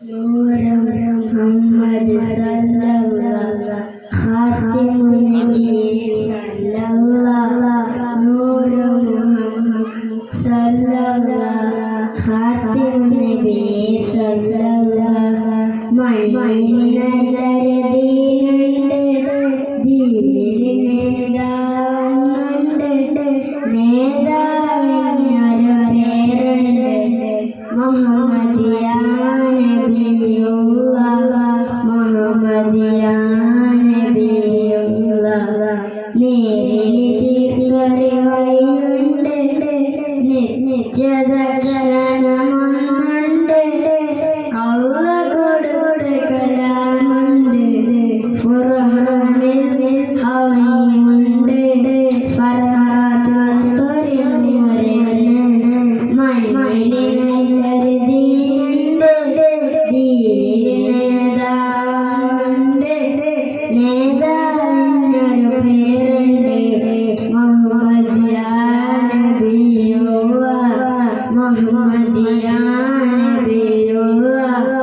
നൂറ് മുഹമ്മദ് സല്ലല്ലാഹു ഖാതിമുൻ നബി സല്ലല്ലാഹു നൂറ് മുഹമ്മദ് സല്ലല്ലാഹു ഖാതിമുൻ നബി സല്ലല്ലാഹു മണ്ണിൽ നല്ലൊരു ദീനുണ്ട് ദീനിൽ നേതാവിനൊരു പേരുണ്ട് മുഹമ്മദിയ നിത്യദർശനമുണ്ട് കൗല കൊടുത്ത കലാമുണ്ട് ഖുർആനിൽ ഹവയുണ്ട് മണ്ണിൽ നല്ലൊരു ദീനുണ്ട് ദീനിൽ നേതാവുണ്ട് നേതാവിനൊരു പേരുണ്ട് മുഹമ്മദിയ നബിയുള്ളാഹ് മുഹമ്മദിയ നബിയുള്ളാഹ്